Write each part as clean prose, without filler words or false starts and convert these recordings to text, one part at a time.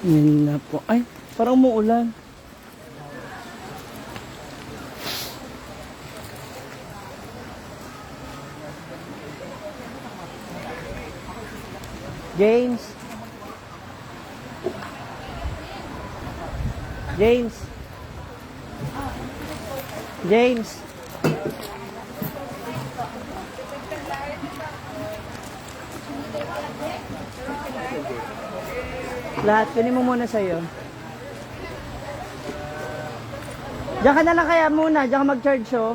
Yun na po. Ay, parang umuulan. James. James. James. Lahat, kunin mo muna sa'yo. Diyan ka na lang kaya muna, diyan ka mag-charge, oh.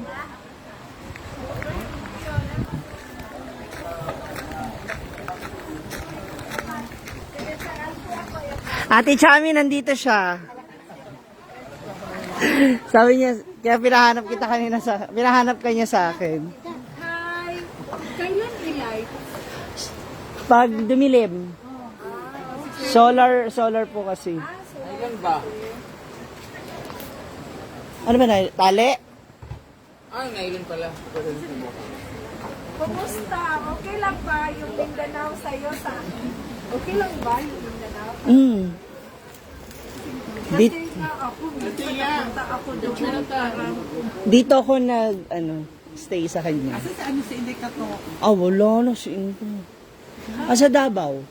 Ate Chami, nandito siya. Sabi niya, kaya pinahanap kita kanina pinahanap ka niya sa akin. Hi! Kailan i-light? Pag dumilim. Solar po kasi. Ayun ba? Ano ba na? Tali? Ngayon pala. Kumusta? Okay lang ba yung Mindanao sa'yo sa akin? Okay lang ba yung Mindanao? Kasi nga ako, punta ako doon para... Dito ako stay sa kanya. Asa sa ano sa Indikato? Wala na si Indo. Sa Davao.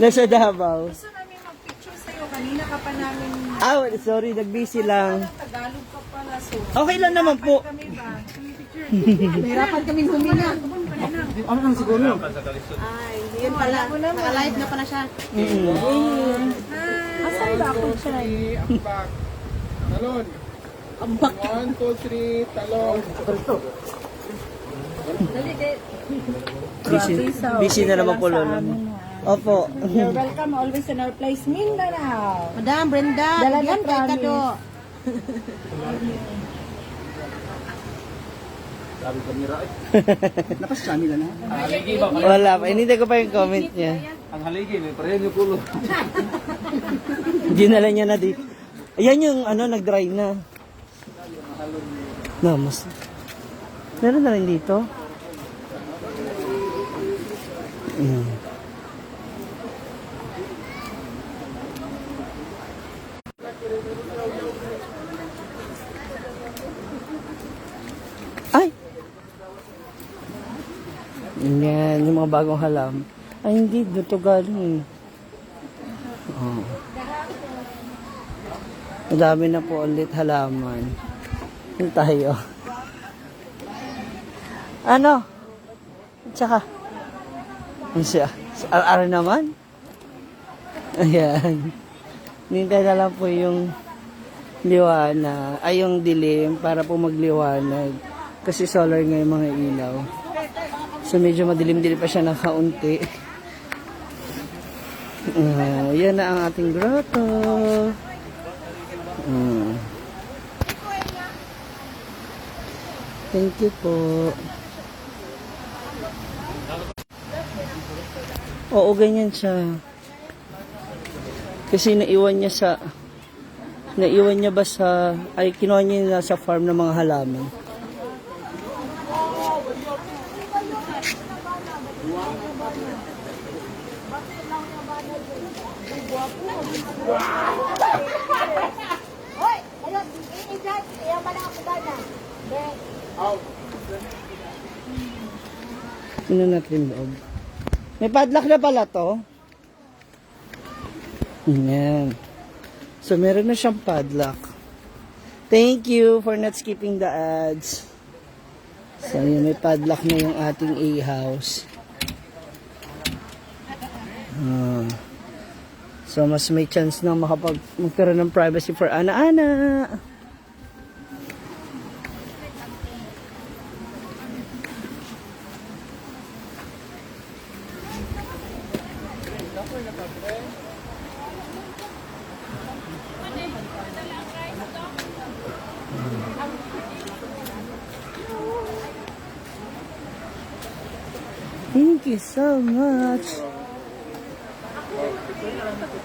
Nasa Davao. Gusto namin mag-picture sa'yo. Kanina ka pa namin... Sorry, nag-busy lang. Tagalog ka pala. So, Okay lang naman po. kami ba? Mahirapan kaming huminga. Ano lang siguro? Ay, yun pala. Naka-live na pala siya. Asan ba ako siya? I'm back. Talon. Ang bak. 1, 2, 3, talon. Busy na naman po, Lola. Opo. You're welcome always in our place, Mindanao. Madam Brenda, Dala yan na kay promise. Kado. Napasya nila na. Haligi ba? Wala pa. Hinintay ko pa yung comment niya. Ang haligi, may parehan yung kulo. Dinala niya na dito. Ayan yung nag-dry na. Mas. Meron na rin dito. Ay! Yan, yung mga bagong halam. Ay, hindi. Dito galing. Madami na po ulit halaman. Yun tayo. Ano? Tsaka. Ano siya? Ar naman? Ayan. Nintay na lang po yung liwanag. Ay, yung dilim para po magliwanag. Kasi solar nga yung mga ilaw. So, medyo madilim-dilim pa siya ng kaunti. Yan na ang ating grotto. Thank you po. Oo, ganyan siya. Kasi naiwan niya kinuha niya sa farm ng mga halaman. Hoy, ayun, i-judge, iyan ba na ako dana? Sino natin loob? May padlock na pala to. Ayan. So, meron na siyang padlock. Thank you for not skipping the ads. So, yun, may padlock na yung ating A-house. So, mas may chance na magkaroon ng privacy for ana-ana. Thank you so much.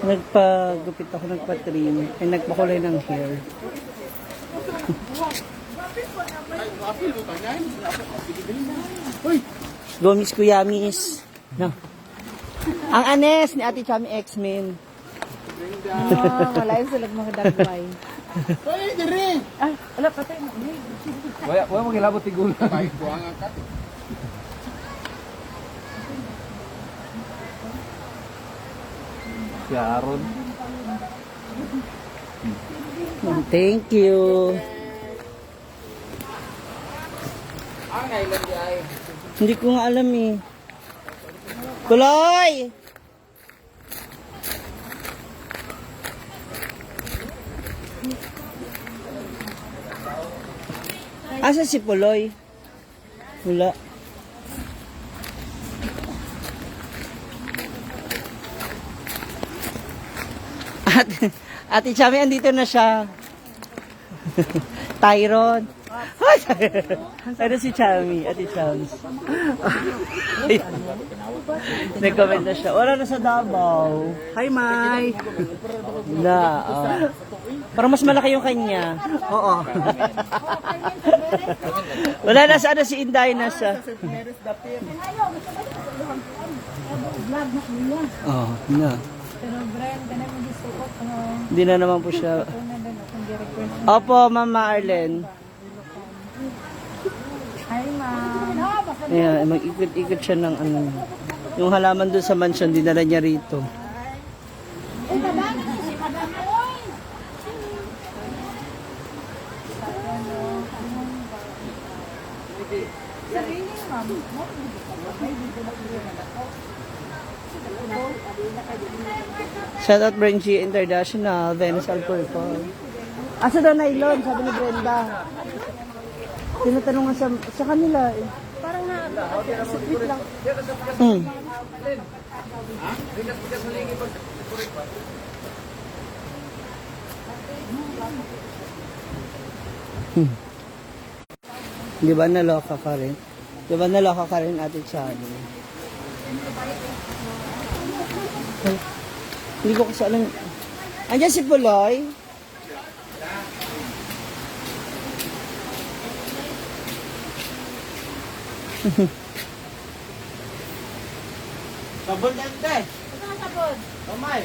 Nagpagupit ako, nagpa-trim, and nagpakulay ng hair. Go, Miss Kuya, Miss. No. Ang anes ni Ate Chami X-Men. Malayo sila mga dagway. Ay, dire! Ah, wala patay mo. Wala mo kilabot tigul. Ay, buwang ang kat. Yaron. Thank you. Ang island di ay. Hindi ko nga alam eh. Kuloy! Asa si Puloy? Wala. Ate Chami, andito na siya. Tyron. Ano si Chami? Ate Chami. Nag-comment na siya. Wala na sa Davao. Hi, Mai. Na, parang mas malaki yung kanya. Oo. Wala na sa ano si Inday na sa. Oh, na. Pero Brian, ganun mo gisuot. Hindi na naman po siya. Opo, Mama Arlen. Hi, ma'am. Ayan, mag-ikot-ikot siya ng ano. Yung halaman doon sa mansion, dinala niya rito. Shout out Brengie International, Venice Alpurpol. Asa daw nylon, sabi ni Brenda. Tinatanong nga sa kanila eh. Parang sweet lang. Hmm. Hmm. Di ba naloka ka rin? Di ba naloka ka rin, Ate Chani? Ay, hindi ko kasi alam. Andiyan si Puloy. Sabon yan, te. Kamay.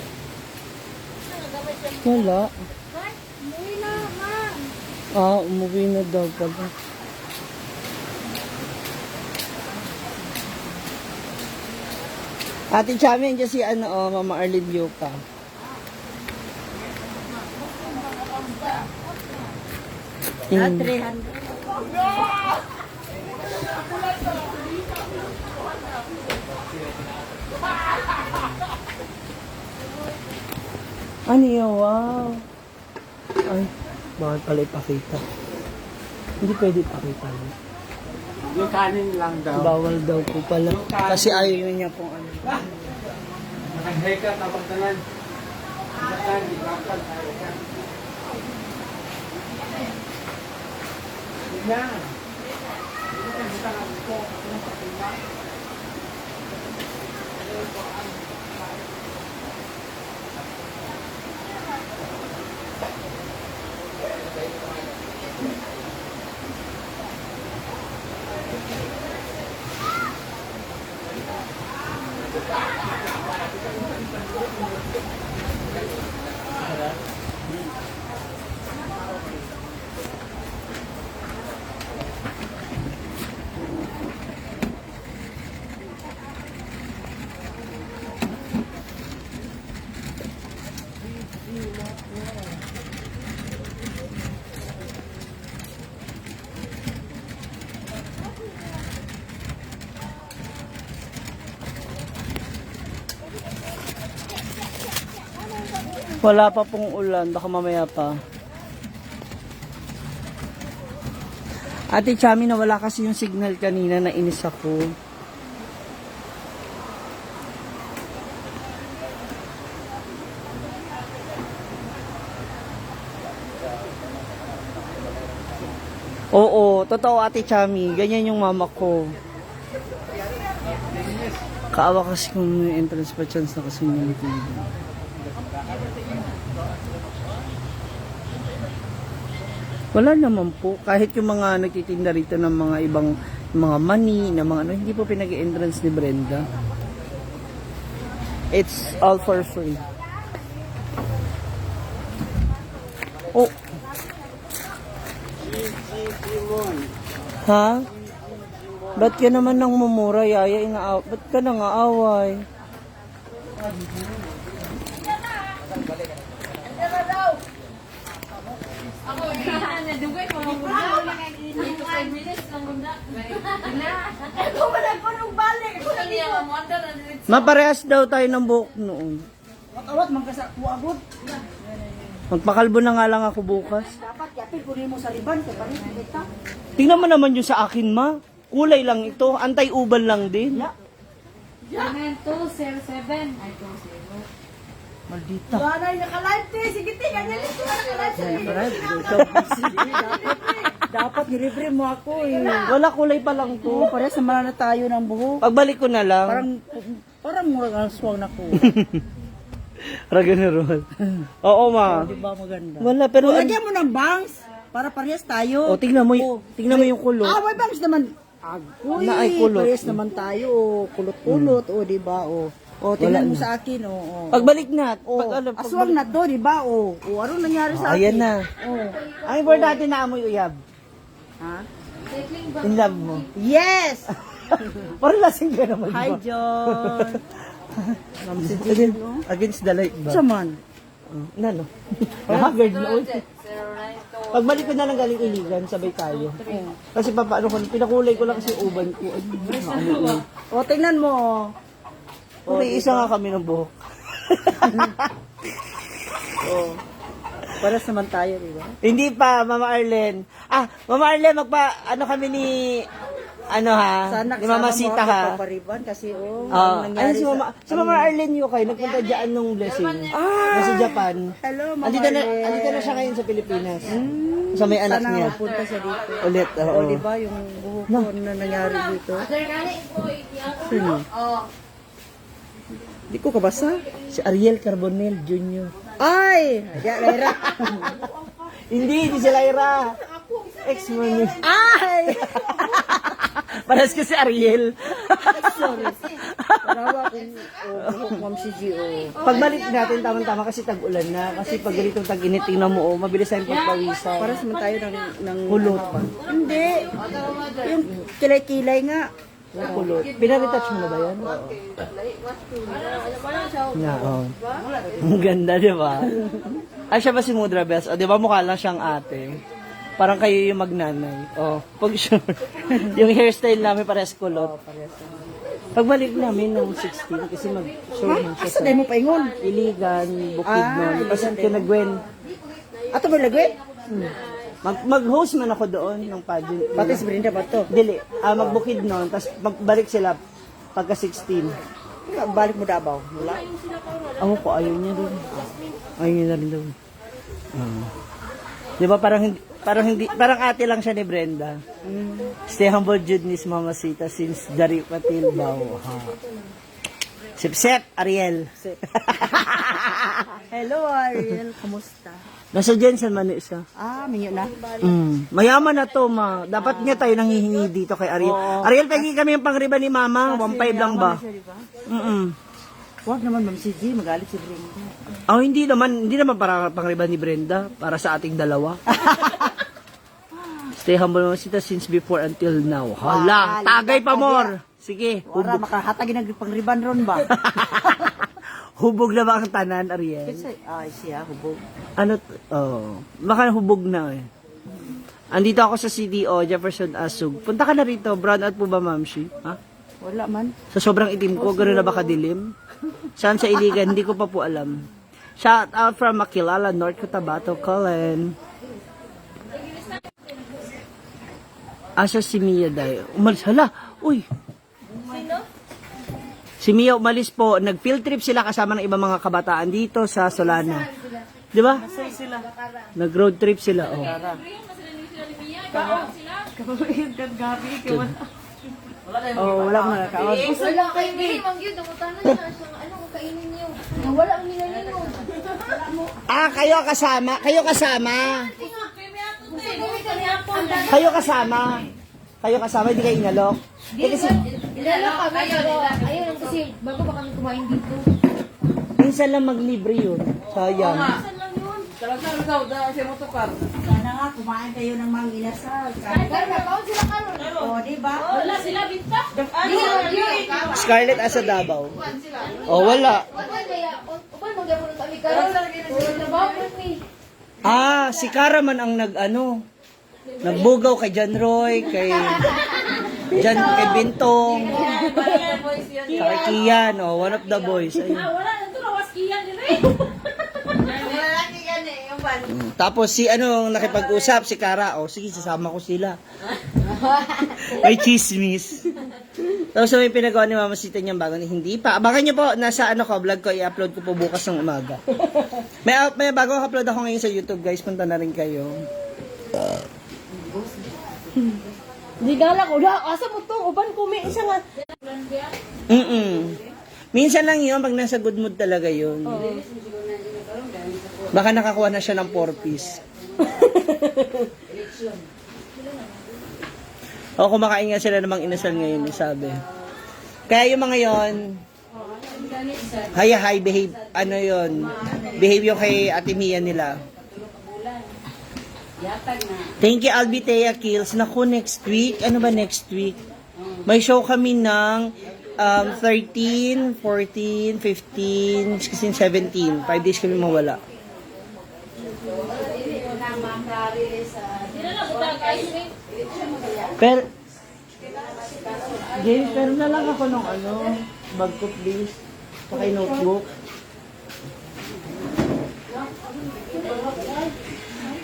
Wala. Umuwi na, ma'am. Umuwi na daw pala. Ate Chami, andiyan si Mama Arlene Yuka. Hmm. 300. Ano yun? Wow. Ay, bawal pala ipakita. Hindi pwede ipakita. Yung kanin lang daw. Bawal daw po pala. Kasi ayaw niya pong ano. Nag-haircut na pagdanan. Pagdanan, di bakal. Yan. Wala pa pong ulan. Baka mamaya pa. Ate Chami, nawala kasi yung signal kanina, nainis ako. Oo, totoo Ate Chami. Ganyan yung mama ko. Kaawa kasi kung may entrance pa chance na kasi yung TV. Wala naman po. Kahit yung mga nagtitinda rito ng mga ibang mga mani, na mga ano, hindi po pinag-entrance ni Brenda. It's all for free. Oh. Ha? Ba't ka naman nang mumura, Yaya? Ba't ka nang aaway? Maparehas daw tayo ng buhok noon. Awat magkasakuabot. Magpakalbo na nga lang ako bukas. Dapat yapil kunin mo sa riban kay pares kita. Tingnan mo naman yung sa akin, ma. Kulay lang ito. Antay-ubal lang din. Amen, 207. Ay, 20. Maldita. Wanay naka-live te, sige te, ganyan ito naka-live sa Dapat nilibre mo ako eh. Wala kulay pa lang Oo, to. parehas naman na tayo ng buhok. Pagbalik ko na lang. Parang murang aswang na ko. Raga na roll. Oo, ma. Di ba maganda? Wala, pero... Lagyan mo ng bangs para parehas tayo. O, tingnan mo, tingnan mo yung kulot. May bangs naman. Agoy, Na ay kulot. parehas naman tayo. Kulot-kulot, o di ba? O, tingnan mo sa akin, o. Pagbalik na. Oh, aswang na to, di ba? O, ano nangyari sa akin? Ayan na. Oh. Ang importante na amoy uyab. Ha? In love mo. Yes! Parang lasing ka naman. Hi, John. Against the light ba? Saman. Nano? Haggard na ulit. Pagbalik ko na lang galing iligan, sabay tayo. Kasi papaano ko, pinakulay ko lang kasi yung uban ko. Ay, ano. O, tingnan mo. Okay, isa nga kami ng buhok. Paras naman tayo, di ba? Hindi pa, Mama Arlen. Mama Arlen, ano kami ni, ni Mama Sita ha. Papariban kasi, Ayun si Mama Arlen yung kayo, nagpunta dyan nung blessing. Nasa Japan. Hello, Mama Andito na siya ngayon sa Pilipinas. Sa may anak Sana niya. mapunta siya dito. Ulit, oo. O, di ba, yung buhok ko na nangyari dito? Sino? Di ko kabasa. Si Ariel Carbonell Jr. Ay! Lyra. Hindi si Lyra. Ex mo ni. Ay! Paras ko si Ariel. Sorry. Parawa akong buhok, Ma'am si Gio. Pagbalik natin, tama-tama kasi tag-ulan na. Kasi pag ganitong tag-init, tingnan mo, mabilis tayong pagpawisan. Paras naman tayo ng Kulot. Hindi. Yung kilay-kilay nga. Kulot. Pinaretouch mo na ba yan? Yeah, oh. Ang ganda, di ba? Siya ba si Mudra Bells? O, di ba mukha lang siyang ate? Parang kayo yung magnanay. Oh, pag sure. Yung hairstyle namin parehas kulot. Pagbalik namin ng 16 kasi mag-sure man siya Asa dahil mo paingon? Iligan, Bukid nun. Pasat ka na Gwen. Ato ba lagwe? Mag-host man ako doon ng pageant. Pati si Brenda ba to? Dili. Magbukid noon, tapos magbalik sila pagka 16. Balik mo Davao. Wala. Ako ko, ayaw niya rin. Ayaw niya na rin daw. Di ba parang ate lang siya ni Brenda. Stay humble, Judnis, Mama Sita, since Dari Patil Bao. Sip, Ariel. Hello, Ariel. Kumusta? Nasa Jensen man siya. Minyo na. Mayaman na to, ma. Dapat nga tayo nanghihingi dito kay Ariel. Ariel, pagi kami yung pangriba ni Mama. 1.5 lang ba? Huwag naman, Ma'am si G. Magalit si Brenda. Hindi naman para pangriba ni Brenda. Para sa ating dalawa. Stay humble, Mama Sita, since before until now. Hala, tagay pa more. Sige, Wala, makahatagin ang pangriban ron ba? hubog na ba ang tanan, Ariel? Siya, hubog. Baka hubog na eh. Andito ako sa CDO, Jefferson Asug. Punta ka na rito, brown out po ba, Mamshi? Ha? Wala man. Sa sobrang itim ko, gano'n na ba kadilim? Saan sa Iligan, hindi ko pa po alam. Shout out from Makilala, North Cotabato, Colin. Asa si Mia Day? Umalis, hala, uy. Si Mia umalis po, nag-field trip sila kasama ng ibang mga kabataan dito sa Solana. Di ba? Nag-road trip sila, oh. Wala mo nakakaon. Wala kayo bili, Mang Yun. Namunta na siya. Ano kung kainin niyo? Wala ang nilay niyo. Kayo kasama. Gusto ko kami ako. Kayo kasama, hindi kayo inalok. Ilala kami, pero ayun lang kasi bago pa kami kumain dito. Minsan lang maglibre yun. Sayang. Talaga daw, dahil siya motokar. Sana nga, kumain kayo ng mga inasal. Pero nakaon sila karon. O, di ba? Wala sila binta. Scarlett asa Davao. Oh, wala. Uban kaya, uban magyapon kami karon. Trabaho ni. Ah, si Cara man ang nagbugaw kay John Roy, kay Bintong, kay Kian, oh, one of the boys. Ayun. Wala nang tulawas kiyan dire. Tapos si nakipag-usap, si Cara, oh, sige, sasama ko sila. May chismis. Tapos may pinagawa ni Mama Sita niyang bago, hindi pa. Abangan niyo po, nasa vlog ko, i-upload ko po bukas ng umaga. May bago upload ako ngayon sa YouTube, guys, punta na rin kayo. Di gala ko, asa mo to, uban ko, may isa nga. Minsan lang yun, pag nasa good mood talaga yun. Baka nakakuha na siya ng 4-piece. O, kumakain nga sila namang inasal ngayon, sabi. Kaya yung mga yon, hi, behave, behave yung kay Ate Mia nila. Thank you, Albitea Kills. Naku, next week, ano ba next week? May show kami ng 13, 14, 15, 16, 17. 5 days kami mawala. Pero, James, pero na lang ako ng bag ko please. Saka yung notebook.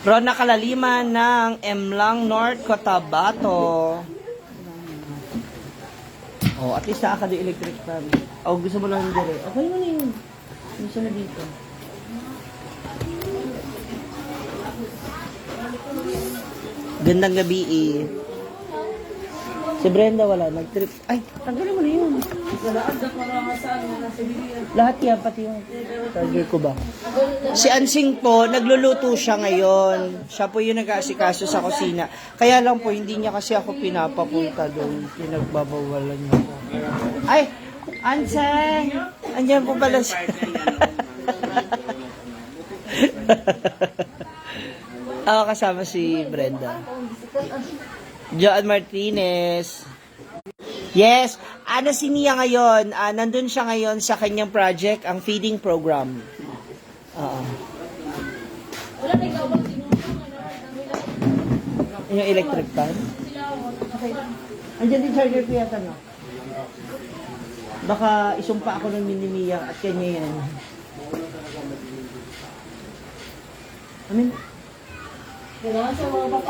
Ron Nakalaliman ng Emlang North Cotabato. Oh, at least nakaka di electric fan. Oh, gusto mo lang dire. Okay mo na yun. Gusto na dito. Gandang gabi eh. Si Brenda wala, nag-trip. Ay, tanggalin mo na yun. Lahat yan, pati yung charger ko ba? Si Ansing po, nagluluto siya ngayon. Siya po yung nag-aasikaso sa kusina. Kaya lang po, hindi niya kasi ako pinapapunta doon. Pinagbabawalan niya po. Ay, Ansing! Andiyan po pala siya. Ako kasama si Brenda. Joan Martinez. Yes, si Nia ngayon. Nandun siya ngayon sa kanyang project, ang feeding program. Yung electric fan? Okay. Andiyan din charger ko yata, no? Baka isumpa ako ng mini-Mia at kanya yan.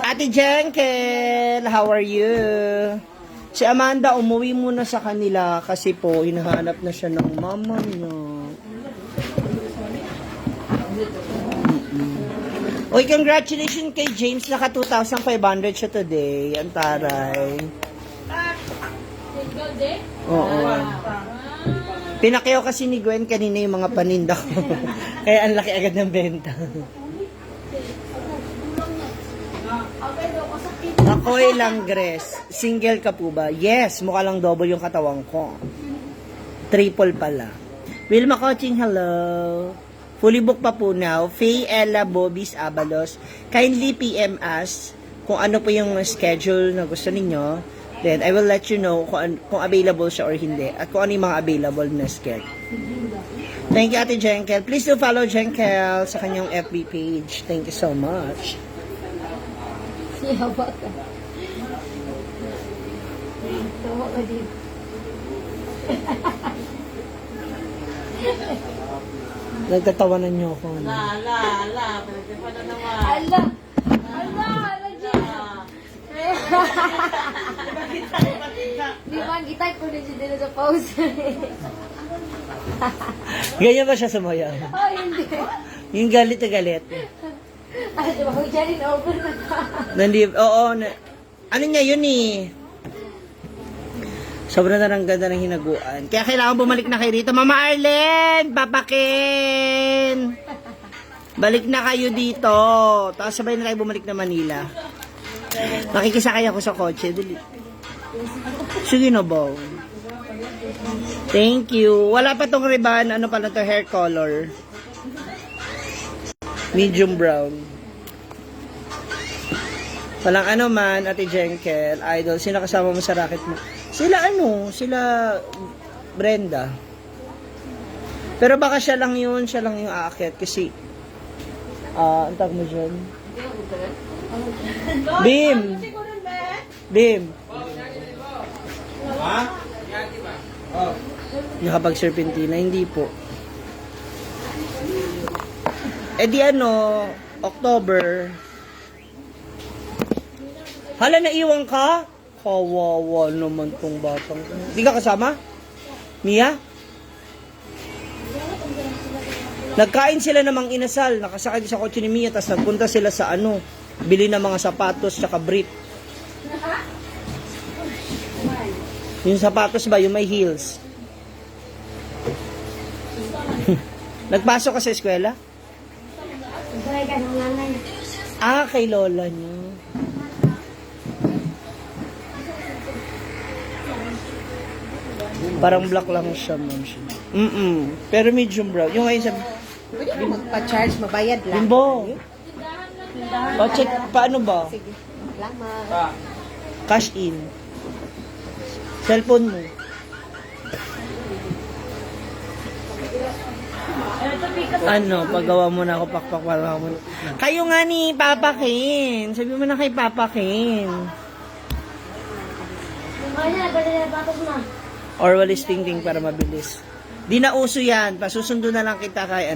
Ate Jenkel, how are you? Si Amanda, umuwi muna sa kanila kasi po, hinahanap na siya ng mama niya. Uy, congratulations kay James. Naka 2,500 siya today. Ang taray. Oo. Pinakyaw kasi ni Gwen kanina yung mga paninda ko. Kaya ang laki agad ng benta. Ako'y Langres. Single ka po ba? Yes, mukha lang double yung katawan ko. Triple pala. Wilma Coaching, hello. Fully booked pa po now. Faye Ella Bobis Abalos. Kindly PM us kung ano po yung schedule na gusto ninyo. Then, I will let you know kung available siya or hindi. At kung ano yung mga available na schedule. Thank you, Ate Jenkel. Please do follow Jenkel sa kanyang FB page. Thank you so much. Siya ba ka? Tawa ka din. Nagtatawanan niyo ako. Ala, pinagpipan na naman. Ala! Jen! Di ba, gitype ko din siya din sa pause. Ganyan ba siya sumaya? Oh, hindi. Yung galit na galit. Ay, diba, kung dyan over na ka. Oo. Ano niya yun eh? Sobrang na ng ganda ng hinaguan. Kaya kailangan bumalik na kayo rito. Mama Arlen! Papa Ken! Balik na kayo dito. Tapos sabay na kayo bumalik na Manila. Makikisakay ako sa kotse. Dali. Sige na ba? Thank you. Wala pa tong ribbon. Ano pala to? Hair color. Medium brown. Walang ano man, Ate Jenkel, idol. Sino kasama mo sa racket mo? Sila Brenda. Pero baka siya lang yung aakyat kasi, ang tag mo dyan? Bim! Ha? Nakapag-serpentina, hindi po. Di October. Hala, naiwan ka? Kawawa naman tong batang. Di ka kasama? Mia? Nagkain sila namang inasal. Nakasakay sa kotse ni Mia. Tapos nagpunta sila sa bili ng mga sapatos tsaka brief. Yung sapatos ba? Yung may heels. Nagpasok ka sa eskwela? Kay lola niyo. Parang black lang siya, ma'am. Pero medium brown. Yung ngayon sabi, Pwede mo magpa-charge, mabayad lang. Bimbo. Check, paano ba? Sige. Salamat. Cash in. Cellphone mo. Paggawa mo na ako, pakpakpala mo. Kayo nga ni Papa Ken. Sabi mo na kay Papa Ken. Or walis ting-ting para mabilis. Di na uso yan. Pasusundo na lang kita kay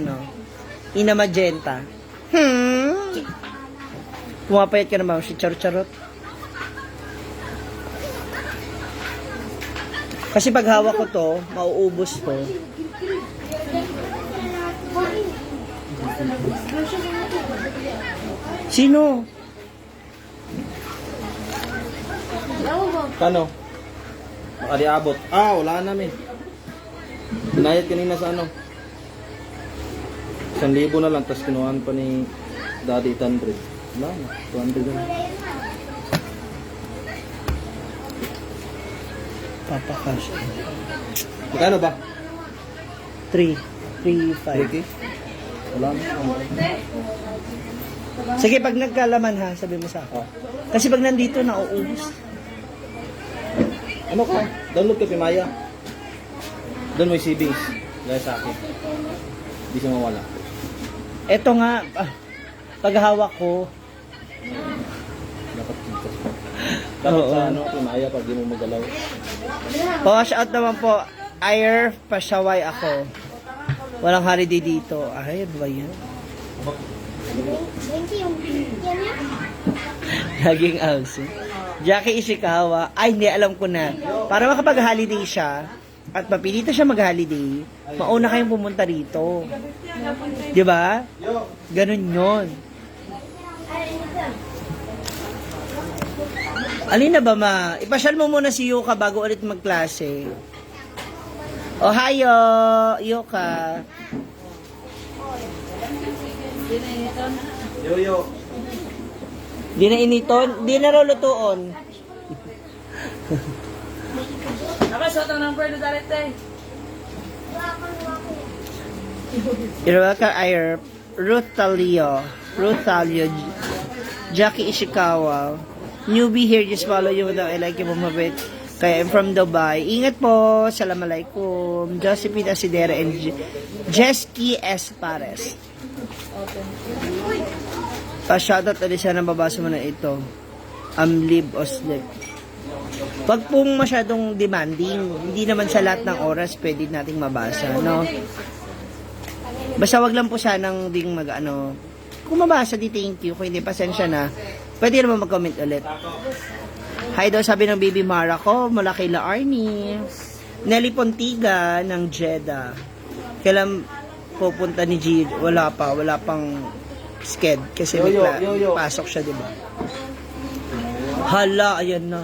Ina Magenta. Pumapayat ka na ba? Si Charot-charot. Kasi pag hawak ko to, mauubos to. Sino? Kano? Baka di abot. Wala namin. Binayad kanina sa 1,000 na lang, tapos kinuhaan pa ni Daddy 800. Wala na, 200 na. Papa Cash. Magkano ba? 3.5. Wala na. Sige, pag nagkalaman ha, sabi mo sa ako. Kasi pag nandito, nauubos. Ano ka? Download ka Pimaya. Doon may savings. Gaya sa akin. Hindi siya mawala. Eto nga, pag hawak ko, Dapat kita. Dapat sa Pimaya pag di mo magalaw. wash out naman po. Ayer, pasyaway ako. Walang holiday dito. Ay, ano ba yan? Laging also. Jackie Ishikawa. Ay, hindi, alam ko na. Para makapag-holiday siya, at mapilita siya mag-holiday, mauna kayong pumunta rito. Di ba? Ganun yun. Alin na ba, ma? Ipasyal mo muna si Yuka bago ulit magklase. Ohayo, Yuka. Yo. Di na initon, di na lulutuon. You're welcome, Ayer. Ruth Talio, Jackie Ishikawa. Newbie here, just follow you daw. I like you, mabait. Kaya I'm from Dubai. Ingat po. Assalamualaikum. Josephine Asidera and Jesky Espares. Shoutout ulit siya na babasa mo na ito. Amlib Oslek. Wag pong masyadong demanding. Hindi naman sa lahat ng oras pwede nating mabasa, no? Basta wag lang po sanang ding kung mabasa, di thank you. Kung hindi, pasensya na. Pwede naman mag-comment ulit. Hi daw, sabi ng baby Mara ko, mula kay La Arnie. Nelly Pontiga ng Jeddah. Kailan pupunta ni G? Wala pang sked. Kasi may pasok siya, diba? Hala, ayan na.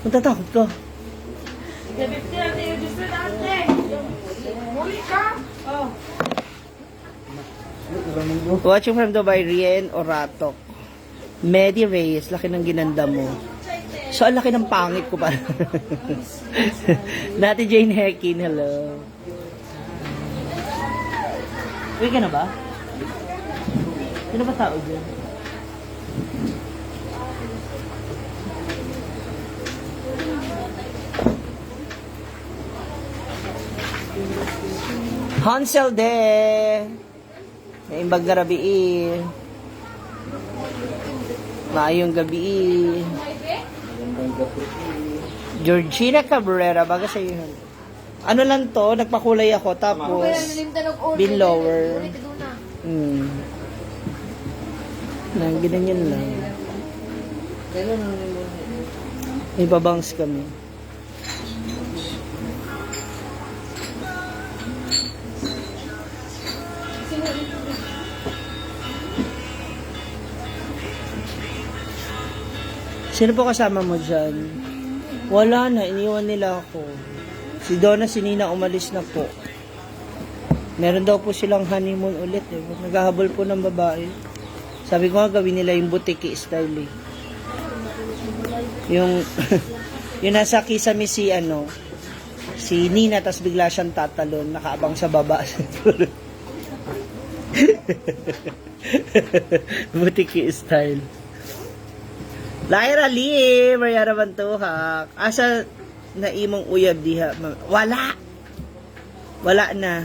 Matatakot ko. Watching from Dubai, Rien Oratok. Medi Reyes, laki ng ginanda mo. So, ang laki ng pangit ko pa. Dati Jane Hekin, hello. Uwi ka na ba? Sino ba tao dyan? Hansel de. Naimbag na rabi Maayong gabi Georgina Cabrera, baga sa iyo. Ano lang to, nagpakulay ako, tapos bin lower. Nang ginanyan lang. Ibabangs kami. Sino po kasama mo dyan? Wala na, iniwan nila ako. Si Donna, si Nina, umalis na po. Meron daw po silang honeymoon ulit eh. Naghahabol po ng babae. Sabi ko nga, gawin nila yung boutique style eh. Yung, yung nasa kisame si si Nina, tas bigla siyang tatalon, nakaabang sa baba. Boutique style. Lyra Lee, Mariana Bantuhak. Asa na imong uyab diha? Wala. Wala na.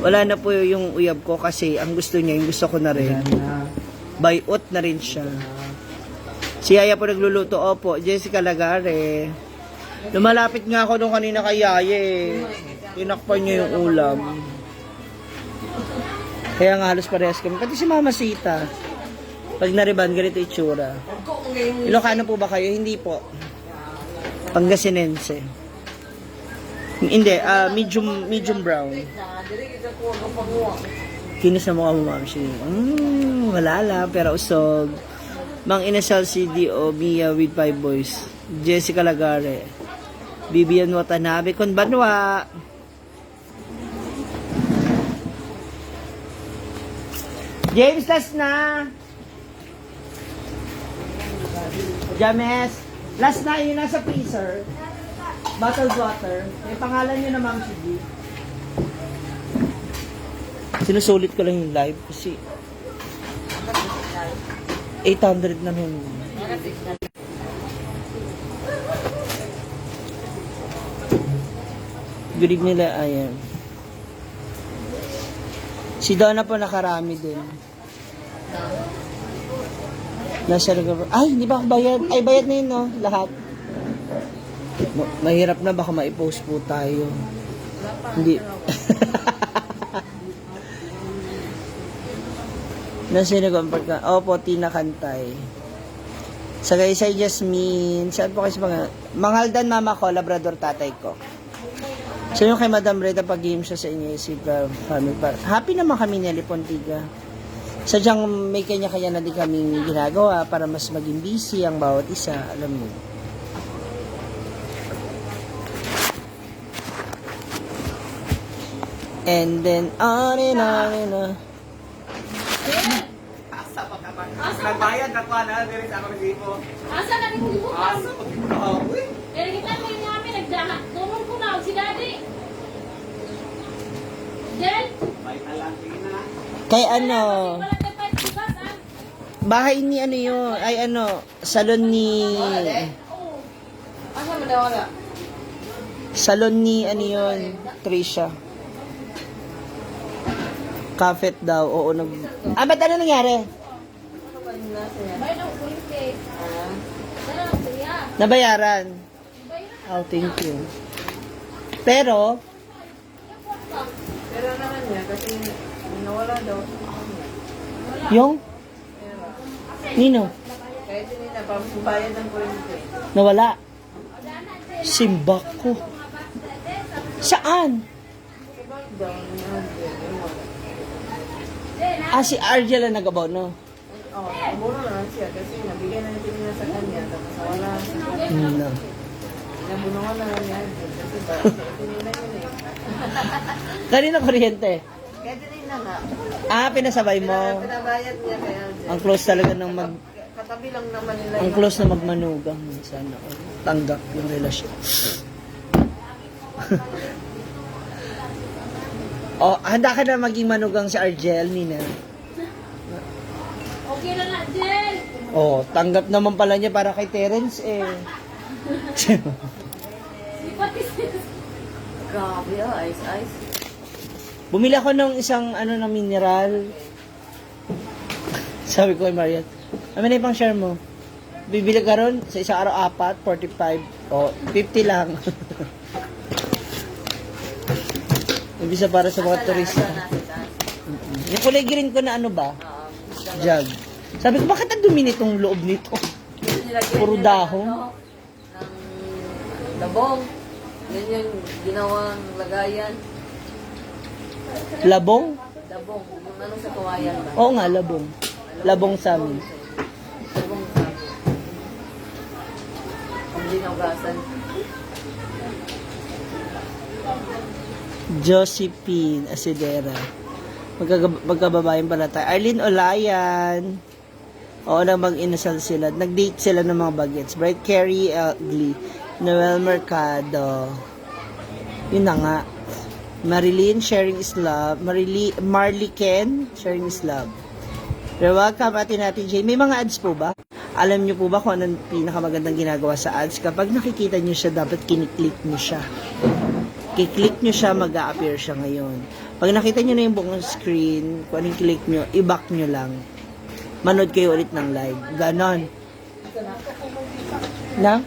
Wala na po yung uyab ko kasi ang gusto niya, yung gusto ko na rin. Bayot na rin siya. Si Yaya po nagluluto. Opo, Jessica Lagare. Lumalapit nga ako nung kanina kay Yaya eh. Tinakpan niya yung ulam. Kaya nga halos parehas kami. Pati si Mama Sita. Pag nariban, ganito itsura. Ilocano po ba kayo? Hindi po. Pangasinense. Hindi, medium brown. Kinis na mukha mo, Ma'am Shi. Wala lang, pero usog. Mang Inasal CDO, Mia with 5 boys. Jessica Lagare. Vivian Watanabe, Konbanwa. James, last na. James, last na, yun nasa freezer. Bottled water. May pangalan nyo na, Ma'am Shigi. Sinusulit ko lang yung live kasi 800 na nun. Good evening nila, ayan. Si Donna po nakarami din. Nasa ay, hindi ba ako bayad? Ay, bayad na yun, no? Lahat. Mahirap na, baka ma-post po tayo. Hindi. Nasa nag-umpag ka? Opo, Tina Kantay. Sa Gaysay Jasmine. Saan po kasi mga... Manghaldan, mama ko, Labrador tatay ko. So yung kay Madam Reda, pag-game siya sa inyo, isip family. Happy naman kami ni Nelly Pontiga. Sadyang may kanya-kanya na din kaming ginagawa para mas maging busy ang bawat isa, alam mo. And then, on and on and on. Nagbayad na ko na, diri sa ako resibo. Asa ka rin mo bukas? Uy. Pero kita mo yung namin, nagdahat. Tulong ko na, si Daddy. Del? May talang na. Kay ano, Wala tayo pa bukas, ah. bahay ni ano yun, ay ano, salon ni... Asa mo daw wala? Salon ni ano yun, Trisha. Kafet daw, oo. Ba't ano nangyari? May nang kuinte. Sarap, siya. Nabayaran. Oh, thank you. Pero, Pero naman niya, kasi nawala daw. yung? Nino? Kahit hindi na, pambayad ng kuryente. Nawala. Simbak ko. Saan? Si Argel ang nag-abono. Oo, mura naman siya kasi nabigay na natin niya sa kanya, tapos wala sa kanya. No. Nabunungan na lang niya, kasi ba, tinila yun eh. Kanina kuryente. Kahit hindi na nga. Pinasabay mo. Pinabayad niya kay Alden. Ang close talaga ng Katabi lang naman nila Ang close na magmanugang. Sana tanggap yung relasyon. Oh, handa ka na maging manugang si Argel, Nina. Okay lang na, Jel. Oh, tanggap naman pala niya para kay Terence eh. Grabe, ice. Bumili ako ng isang na mineral. Sabi ko kay Marian, na yung pang share mo? Bibili ka ron sa isang araw 4, 45. O, 50 lang. Ibisa para sa mga turista. Yung kulay green ko na ano ba? Jug. Sabi ko, bakit ang dumi nitong loob nito? Puro dahon. Ng labong. Yan yung ginawang lagayan. Labong? Labong. Yung ano sa kawayan ba? Oo nga, labong. Labong sa amin. Labong sa ang ginagasan. Josephine Asidera. Magkababayan pala tayo. Arlene Olayan. Oo namang inasal sila. Nag-date sila ng mga bagets. Bright Carrie Ugly. Noel Mercado. Yun na nga. Marilyn, sharing is love. Marley Ken, sharing is love. Pero welcome atin natin, Jay. May mga ads po ba? Alam niyo po ba kung anong pinakamagandang ginagawa sa ads? Kapag nakikita niyo siya, dapat kiniklik niyo siya. Kiklik nyo siya, mag-a-appear siya ngayon. Pag nakita nyo na yung buong screen, kung anong click nyo, i-back nyo lang. Manood kayo ulit ng live. Ganon. Na?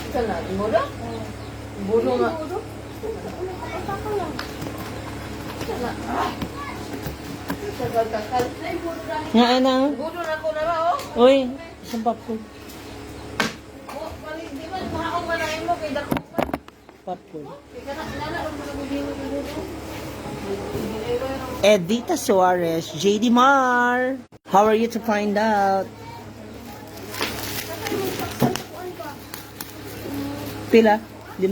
Ito na, mura? Bulo nga. Nga, ana. Bulo na ko na ba, oh? Uy, isang popcorn. Di ba, mahaong manahin mo kay Dako pa? Popcorn. Kaya nalaon mo na bulo ng bulo. Edita Suarez, JD Mar. How are you to find out? Pila? 5?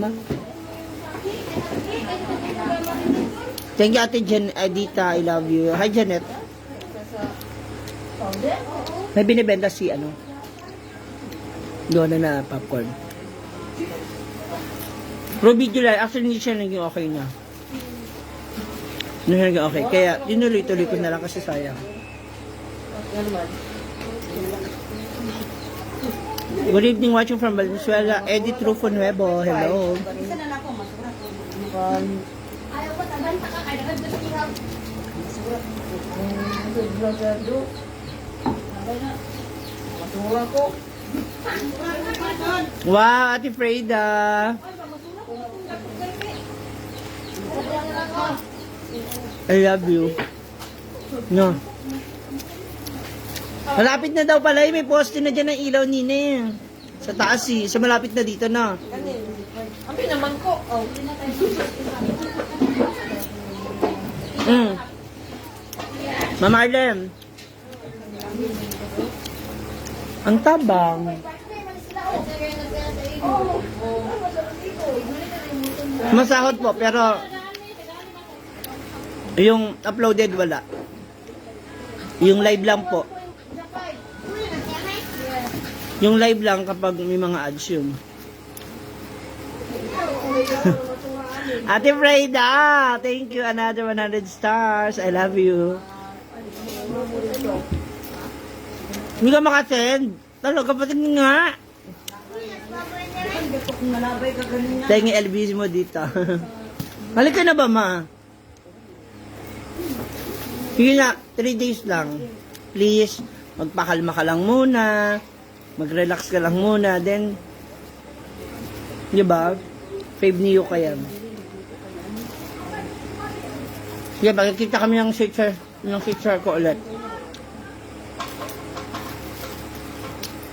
Thank you, Ate Edita. I love you. Hi, Janet. May binibenta si doon na popcorn. Pero video lang, actually hindi siya naging okay na. Hindi siya naging okay. Kaya, tinuloy-tuloy ko na lang kasi sayang. Good evening, watching from Valenzuela. Edith Rufo Nuevo. Hello. Ayaw ko taban pa ka kaya nagdasihab. Matura ko. Wow, Ate Freda. I love you. No. Malapit na daw pala may poste na dyan ng ilaw nina. Sa taas sa malapit na dito na. Ang pinaman ko. Oh. Mama Arlem. Ang tabang. Masahod po, pero yung uploaded wala. Yung live lang po. Yung live lang kapag may mga ads yun. Ate Freda, thank you. Another 100 stars. I love you. Hindi ka makasend. Talaga, kapatid nga. Tayo nga LBC mo dito. Halika na ba, ma? Sige na, 3 days lang. Please, magpakalma ka lang muna. Mag-relax ka lang muna. Then, di ba? Fave niyo ka yan. Sige, magkikita kami ng picture ko ulit.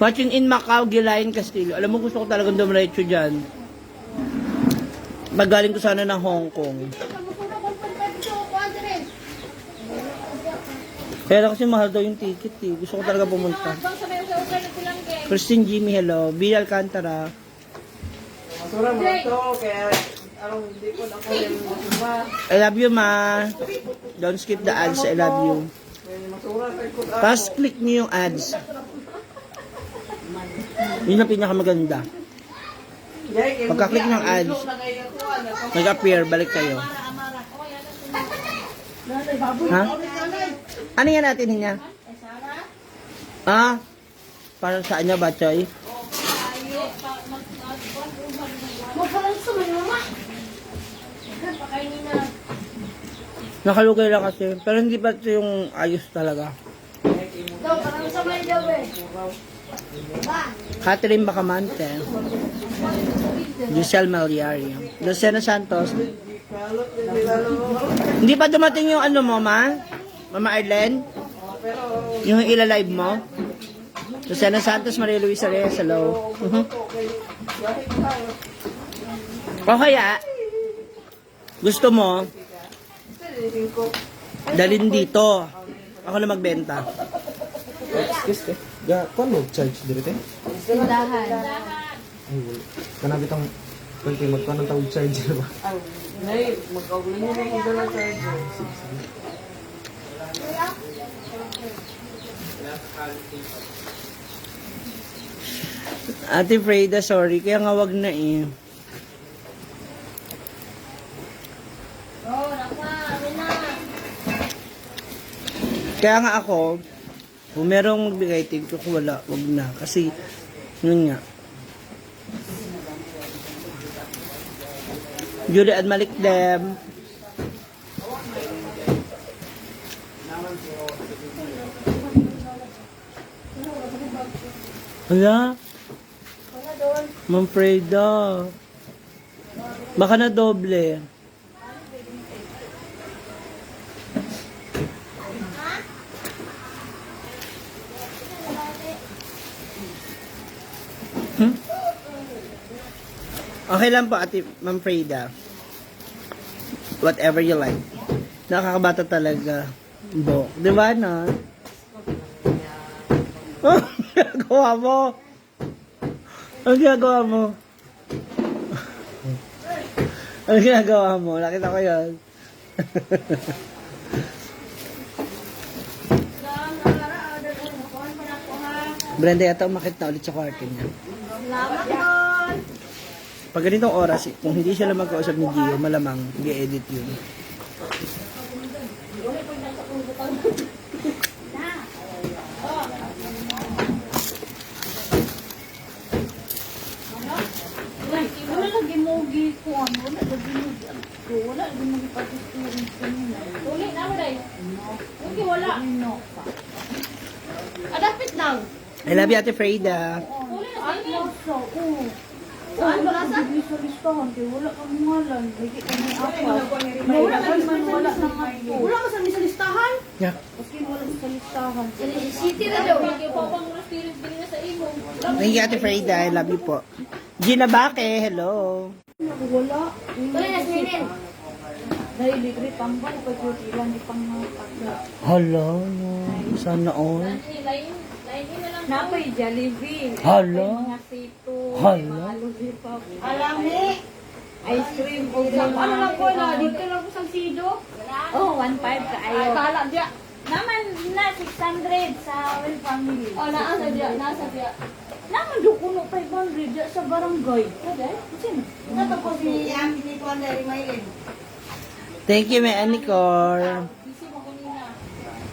Watching in Macau, Gilayan, Castillo. Alam mo, gusto ko talagang dumiretso dyan. Magaling ko sana ng Hong Kong. Kaya kasi mahal daw yung ticket eh. Gusto ko talaga pumunta. Christine Jimmy, hello. B. Alcantara. Masura mo ito. Kaya anong hindi ko na ko yung masuma. I love you, ma. Don't skip the ads. I love you. Tapos click niyo yung ads. Yun ang pinakamaganda. Pagka-click ng ads, nag-appear, balik kayo. Ha? Ano yan natin niya? Ah? Para saan niya ba, Choy? Nakalugay lang kasi. Pero hindi pa ito yung ayos talaga. Catherine Bacamante. Giselle Malyari. Lucena Santos. Hindi pa dumating yung ano mo, ma? Mama Arlen? Yung ila-live mo? Lucena Santos, Maria Luisa Reyes, hello. O kaya, gusto mo, dalhin dito. Ako na magbenta. Excuse me. Kung mag-charge dito eh? Tindahan. Ay, wala. Kanabit ang konti magkano tawag charger ba? Ate Freda, sorry. Kaya nga wag na eh. Kaya nga ako, kung merong magbigay tip ko, kung wala, wag na. Kasi, yun nga. Julian Malikdem. Hala? Ma'am Freda. Baka na doble. Okay lang po, Ate Ma'am Freda. Whatever you like. Nakakabata talaga. Bo. Di ba, no? Oh, ginagawa mo. Ang ginagawa mo. Ang ginagawa mo. Nakita ko yun. Brenda, yata umakit na ulit sa kwarto niya. Pag ganitong oras, kung hindi sila magkausap ni Gio, malamang i-edit yun. Wala lagi mo ko ano, wala lagi mo ko, wala lagi mo ipag-experience ko nila. Tuloy na mo day. Okay, wala. Adapit lang. I love you, Ate Freda. Tuloy na At sa inyo. nasa, oo. Saan ba nasa? Hindi sa listahan, kaya wala kang ngalan. Lagi kami apat. Wala kang man, wala nang ako. Wala ka sa listahan? Yeah. Kasi wala sa listahan. City na daw. Yung papang experience din na sa imo. Thank you, Ate Freda. I love you po. Gina Baque, hello. Wala. Tuloy na sa inyo. Dahil libre tambal, pag-utilan ni pang-pagda. Hello, no. Sana all. Lain na lang. Napay Jollibee. Hala. Mga sito. Hala. Mga lollipop. Alami. Ice cream. O Ano lang po na? Dito lang po sa Sido. Oh, 1.5 ka ayo. Ay, kala diya. Naman na 600 sa Well Family. O, nasa diya. Nasa diya. Naman do kuno 500 diya sa barangay. Kada? Sino? Natapos ni Yami ni Tuan dari Maylin. Thank you, May Anicor. Busy mo kanina.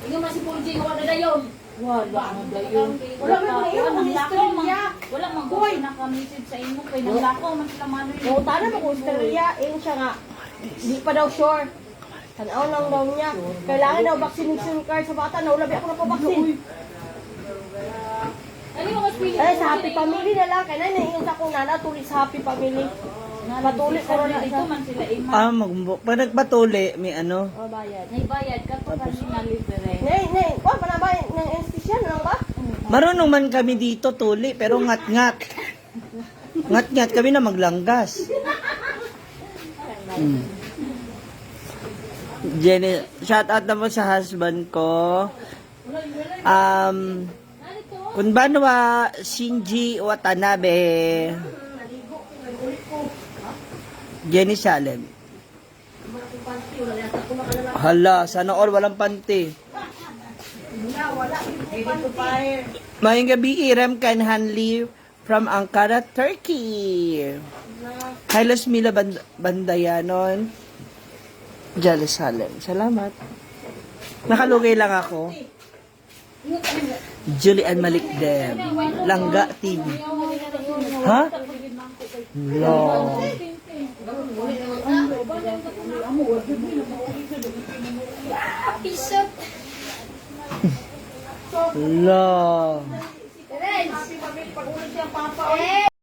Ikaw masih Pulji. Wala na yun. Wala mo dayon. Wala Wala mo mo iyo, iyo istorya. Wala mag-boy naka-message sa imo kay nalakaw man sila manoy. Oo, tara mo kung istorya, siya nga, di pa daw sure. Tanaw lang daw niya. Kailangan daw vaccination card sa bata, naulabi ako na pa-vaccine. Ano yung mas pili? Sa Happy Family na lang, kaya naiingon sa akong nana, tuloy sa Happy Family. Patuloy ko na Dito man sila ima. Pag nagpatuli, may ano. O, bayad. Naibayad ka to kasi na libre. Nay, kuha pa na ba ng anesthesia na lang ba? Marunong man kami dito, tuli, pero ngat-ngat. Ngat-ngat kami na maglanggas. Jenny, shout out naman sa husband ko. Konbanwa Shinji Watanabe. Jenny Salem. Hala, sana all walang panty. Mayong gabi, Irem Kanhanli from Ankara, Turkey. Hi, Lasmila Bandayanon. Jerusalem. Salamat. Nakalugay lang ako. Julian Malikdem. Langga TV. Ha? No. Pisok. La. Terence.